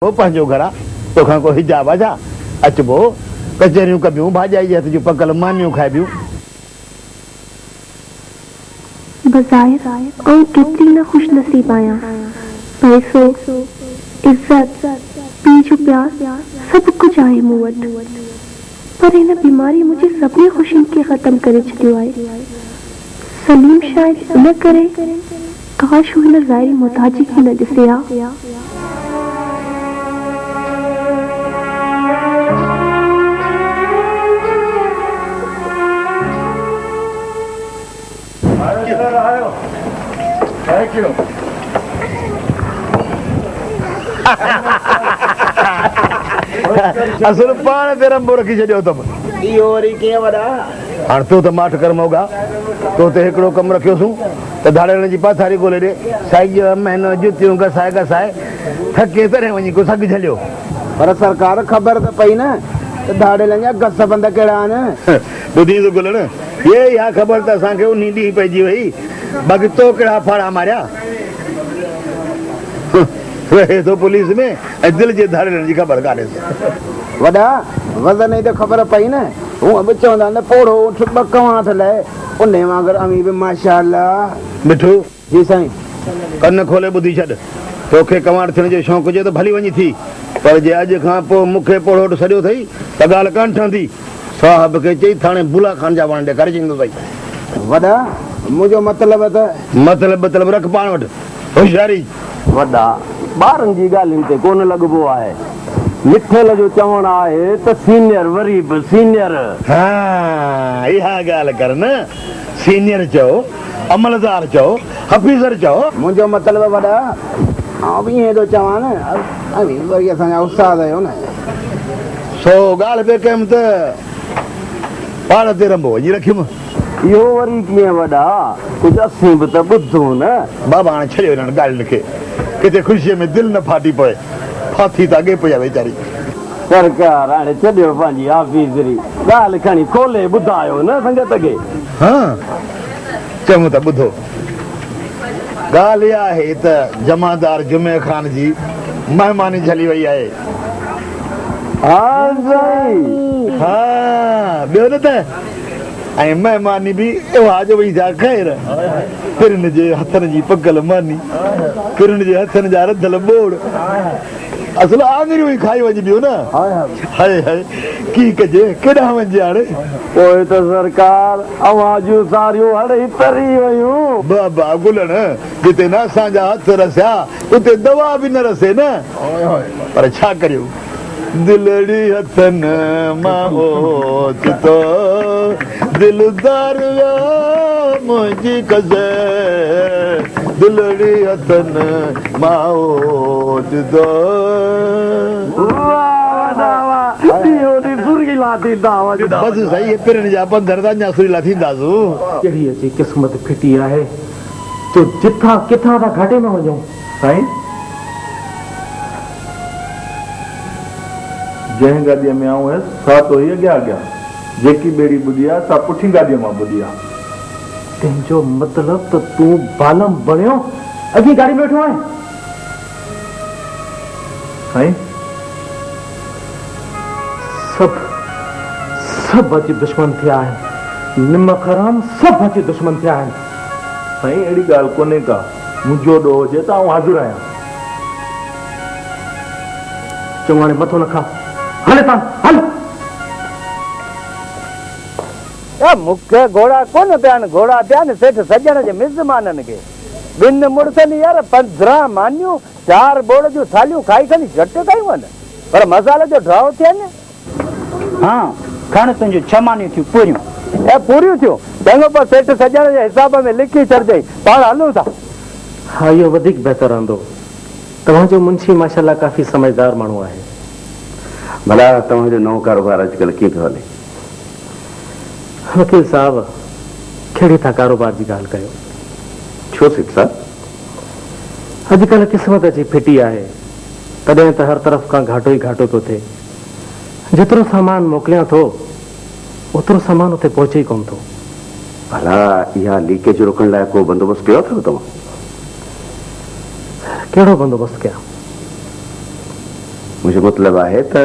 वो पंहिंजो घर आहे तोखां को हिजाब आहे छा अचबो कचरियूं कबियूं भाॼाई जे हथ जूं पकल मानियूं खाइबियूं बज़ाहिर ऐं केतिरी न खुश नसीब आहियां पैसो इज़त पीउ जो प्यार सभु कुझु आहे मूं वटि पर हिन बीमारी मुंहिंजी सभिनी ख़ुशियुनि खे ख़तम करे छॾियो आहे सलीम शायदि इन करे काश हू हिन ज़ाहिरी मुहताजी खे न ॾिसे हा असुल पाण ते रंबो रखी छॾियो अथमि इहो वरी कीअं वॾा हाणे तूं त माठ कर मोगा तो ते हिकिड़ो कमु रखियोसूं त धाड़ेलनि जी पाथारी ॻोल्हे ॾे साईं महीनो जुतियूं घसाए घसाए थके तॾहिं वञी को सघ झलियो पर सरकार ख़बर त पई न त धाड़ेलनि जा घस बंद कहिड़ा आहिनि ॿुधी थो गुलण ये इहा ख़बर त असांखे उन ॾींहुं पइजी वई बाक़ी तो कहिड़ा फाड़ा मारिया रहे थो पुलिस में ऐं दिलि जे धाड़ेलनि जी ख़बर कान्हे वॾा वज़न जी त ख़बर पई न हूअं बि चवंदा न पोड़ो उठ ॿ कवांठ लाइ उन वांगुरु अमी बि माशाअल्लाह मिठू जी साईं कन खोले ॿुधी छॾ तोखे कवांठ थियण जो शौक़ु हुजे त भली वञी थी पर जे अॼु खां पोइ मूंखे पोड़ो सॼो अथई त ॻाल्हि कान ठहंदी साहिब खे चई थाणे बुला खान जा वण ॾेखारे चईंदो अथई वॾा मुंहिंजो मतिलबु त मतिलबु रख पाण वटि होशियारी वॾा ॿारनि जी ॻाल्हियुनि ते कोन लॻबो आहे मिठल जो चवणु आहे त सीनियर वरी बि सीनियर हा इहा ॻाल्हि कर न सीनियर चओ अमलदार चओ हफ़ीज़र चओ मुंहिंजो मतिलबु वॾा आउं बि ईअं थो चवां न अमी वरी असांजा उस्ताद आहियो न सो ॻाल्हि पे कयमि त पाण ते रंबो वञी रखियुमि इहो वरी कीअं वॾा कुझु असीं बि त ॿुधूं न बाबा हाणे छॾियो हिननि ॻाल्हियुनि खे किथे ख़ुशीअ में दिलि न फाटी पए फाथी त अॻे पई आहे वीचारी सरकार हाणे छॾियो पंहिंजी हाफ़ीज़री ॻाल्हि खणी खोले ॿुधायो न संगत खे हा चङो त ॿुधो ॻाल्हि इहा आहे त जमादार जुमे ख़ान जी महिमानी झली वई आहे हा साईं हा ॿियो न त ऐं महिमानी बि इवाज वई जा ख़ैर किरन जे हथनि जी पकल मानी किरन जे हथनि जा रधल बोड़ असुल आङिरियूं ई खाई वञबियूं न हाय हाय की कजे केॾांहुं वञे हाणे पोइ त सरकार आवाजूं सारियूं हड़े तरी वयूं बाबा गुलण जिते न असांजा हथ रसिया उते दवा बि न रसे न पर छा करियूं दिलड़ी हथनि मां ओचितो दिलदार मुंहिंजी कज़े दिलड़ी हथनि मां ओचितो बसि सही पिरनि जा पंधर त अञा सुरीला थींदासूं कहिड़ी अची क़िस्मत फिटी आहे जो जिथां किथां था घाटे में वञूं साईं जंहिं गाॾीअ में आऊं हुयसि सा तो ई अॻियां अॻियां जेकी ॿेड़ी ॿुधी आहे सा पुठी गाॾीअ मां ॿुधी आहे तंहिंजो मतिलबु त तूं बालम बणियो अॻी गाॾी में वेठो आहे साईं सभु अची दुश्मन थिया आहिनि निमक हराम सभु अची दुश्मन थिया आहिनि साईं अहिड़ी ॻाल्हि कोन्हे का मुंहिंजो ॾोह हुजे त आउं हाज़ुर आहियां चङो हाणे मथो न खा हले तव्हां हल मूंखे घोड़ा कोन पिया आहिनि घोड़ा पिया आहिनि सेठ सजण जे मिज़माननि खे ॿिनि मुड़ुसनि यार 15 मानियूं 4 बोड़ जूं थालियूं खाई खणी झटि कयूं आहिनि पर मसाले जो ड्राव थियनि हा खण तुंहिंजूं 6 मानियूं थियूं पूरियूं ऐं पूरियूं थियूं चङो पर सेठ सजण जे हिसाब में लिखी छॾिजई पाण हलूं था हा इहो वधीक बहितर रहंदो तव्हांजो मुंशी माशाल्लाह काफ़ी समझदार माण्हू आहे भला तव्हांजो नओं कारोबार अॼुकल्ह कीअं थो हले वकील साहब कहिड़ी था कारोबार जी ॻाल्हि कयो छो सेठ साहब अॼुकल्ह क़िस्मत अची फिटी आहे तॾहिं त हर तरफ़ खां घाटो ई घाटो थो थिए जेतिरो सामान मोकिलियां थो ओतिरो सामान उते पहुचे ई कोन थो भला इहा लीकेज रोकण लाइ को बंदोबस्तु कयो अथव तव्हां कहिड़ो बंदोबस्तु कयां मुझे मतलब है तो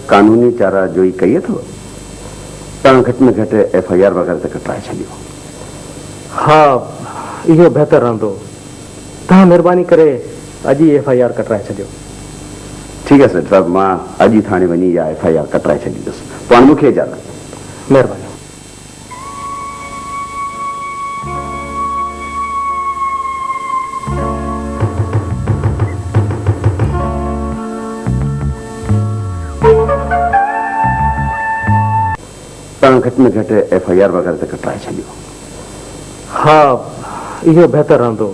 कानूनी चारा जो ही कही तो घट में घट FIR वगैरह तो कटाए छो। हाँ यो बेहतर रहंदो। तव्हां महिरबानी करे अॼु ई FIR कटाए छॾियो। ठीक है सर साहब, मां अॼु ई थाणे वञी या FIR कटाए छॾींदुसि। पोइ मूंखे इजाज़त। महिरबानी। घट में घट FIR वगैरह तो कटाए छॾियो। हाँ यो बेहतर रहंदो।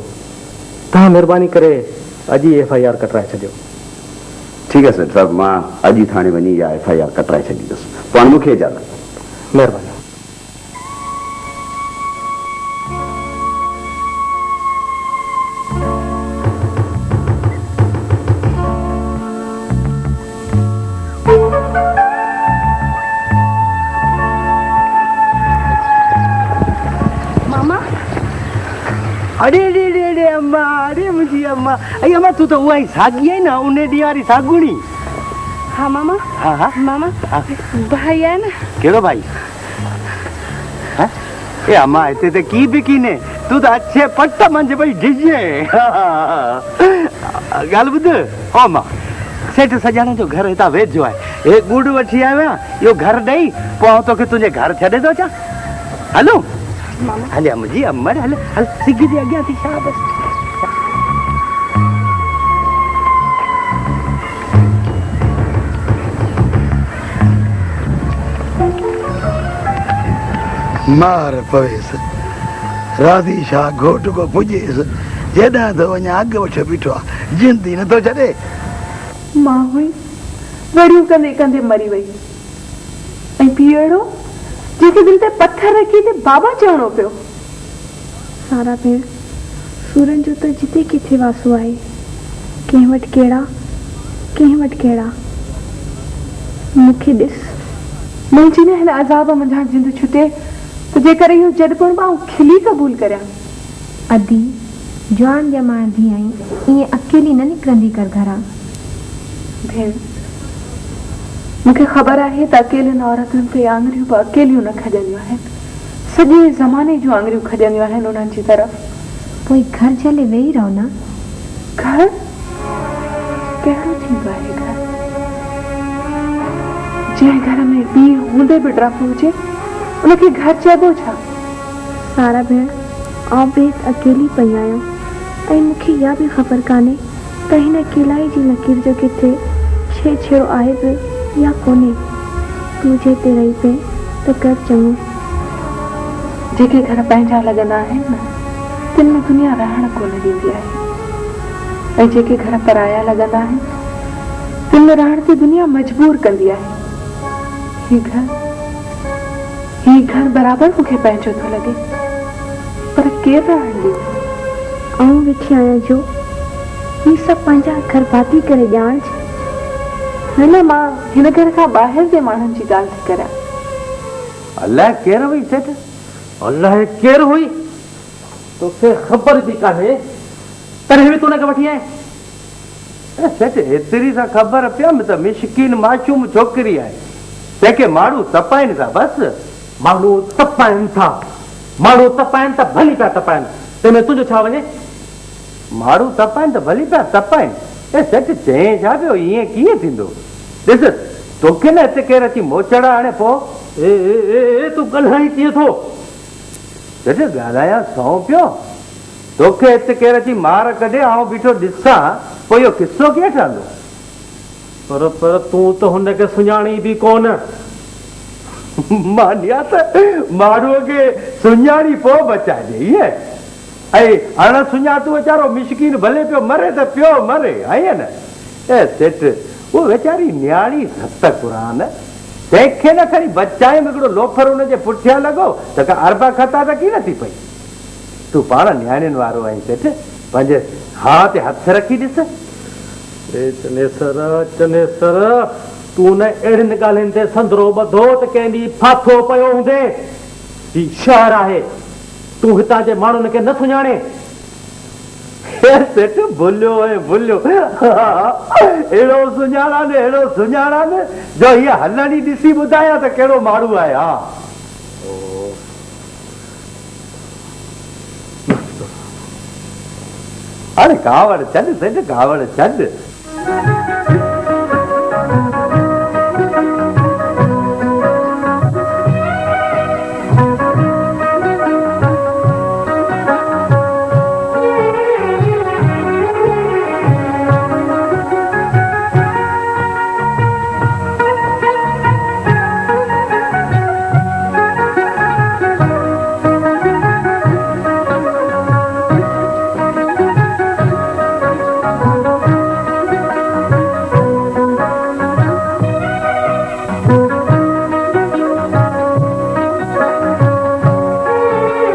तव्हां महिरबानी करे अॼु ई FIR कटाए छॾियो। ठीक है सर साहब, मां अॼु ई थाणे वञी या FIR कटाए छॾींदुसि। पोइ मूंखे इजाज़त। महिरबानी। अरे अरे अरे अरे अम्मा, अरे मुझी अम्मा, अरे अम्मा तू तो वही सागी है ना, उन्हें दी वाली सागुनी। हाँ मामा। हाँ हाँ मामा भाई है ना? केड़ो भाई? हाँ? ए अम्मा इतने ते की बिकी ने, तू तो अच्छे पट्टा मंझ भाई डिजे। गाल बुध, ओ अम्मा, सेठ सजाने जो घर इता वेच जो है, एक गुड़ वठी आया, यो घर दई, पो तो के तुझे घर छड़े दो चा। हेलो मामा। हले मुझी अम्मा हले हल सिगी दी आगे थी शाबाश। मार पवेस राधी शाह घोट को पुजेस जेॾां तो वञा अॻु वठ बीठो आहे जिंदी नथो छॾे। मां हुई वड़ियूं कंदे कंदे मरी वई ऐं पीउ अहिड़ो जेके दिलि ते पथर रखी ते बाबा चवणो पियो। सारा भेण सूरन जो तो जिते किथे वासो आहे, कंहिं वटि कहिड़ा कंहिं वटि कहिड़ा। मूंखे ॾिस मुंहिंजी न हिन अज़ाब मंझां जिंद छुटे त जेकर इहो जॾपण मां खिली क़बूल करियां। अदी जवान ॼमाइण थी आई, ईअं अकेली न निकिरंदी कर घरां। भेण मूंखे ख़बर आहे त अकेलियुनि औरतुनि ते आङुरियूं बि अकेलियूं न खॼंदियूं आहिनि, सॼे ज़माने जूं आङुरियूं खॼंदियूं आहिनि उन्हनि जी तरफ़। पोइ घर झले वेही रहो न। घर कहिड़ो थींदो आहे घर? जंहिं घर में पीउ हूंदे बि डप हुजे उनखे घर चइबो छा? सारा भेण आउं बि अकेली पई आहियां ऐं मूंखे इहा बि ख़बर कान्हे त हिन अकेलाई जी लकीर जो किथे छेड़ो आहे बि या कोन्हे। तूं जे हिते रही पए त कर चङो। जेके घर पंहिंजा लॻंदा आहिनि न तिन में दुनिया रहण कोन ॾींदी आहे, ऐं जेके घर पराया लॻंदा आहिनि तिन में रहण ते दुनिया मजबूर कंदी आहे। ही घर बराबरि मूंखे पंहिंजो थो लॻे, पर केरु रहण ॾींदो? आउं वेठी आहियां जो ही सभु पंहिंजा घर बाती करे ॼाण। न मां हिन घर खां ॿाहिरि जे माण्हुनि जी ॻाल्हि थी करियां। अल्लाह केरु हुई सेठ? अल्लाह केरु हुई तोखे ख़बर बि कान्हे, तॾहिं बि तूं हुनखे वठी आए। सेठ एतिरी सां ख़बर पियमि त मिशकीन मासूम छोकिरी आहे, तंहिंखे माण्हू तपाइनि था। बसि माण्हू तपाइनि था, माण्हू तपाइनि त भली पिया तपाइनि, तंहिंमें तुंहिंजो छा वञे? माण्हू तपाइनि त भली पिया तपाइनि। ए सेठ चई छा पियो, ईअं कीअं थींदो? ॾिस तोखे न हिते केरु अची मोचड़ा हाणे पोइ ए तूं ॻाल्हाई कीअं थो? सेठ ॻाल्हायां सौ पियो, तोखे हिते केरु अची मार कढे आउं बीठो ॾिसां, पोइ इहो किसो कीअं ठहंदो? पर तूं त हुनखे सुञाणी बि कोन। मानिया त माण्हूअ खे सुञाणी पोइ बचाइजे ईअं, ऐं अण सुञातू वीचारो मिशकीन भले पियो मरे त पियो मरे आहे न। ए सेठ उहो वीचारी न्याणी सत क़ुरान, तंहिंखे न खणी बचाए में हिकिड़ो लोफर हुनजे पुठियां लॻो त का अरबा खता त की नथी पई। तूं पाण न्याणियुनि वारो आहीं सेठ, पंहिंजे हा ते हथ रखी ॾिस। चनेसर तूं न अहिड़ियुनि ॻाल्हियुनि ते संदरो ॿधो त कंहिं फाथो पियो हूंदे। ही शहर आहे, तूं हितां जे माण्हुनि खे न सुञाणे। सेठ भुलियो है भुलियो अहिड़ो सुञाणा ने जो हीअ हलणी ॾिसी ॿुधायां त कहिड़ो माण्हू आहे हा हाणे कावड़ छॾ सेठ कावड़ छॾ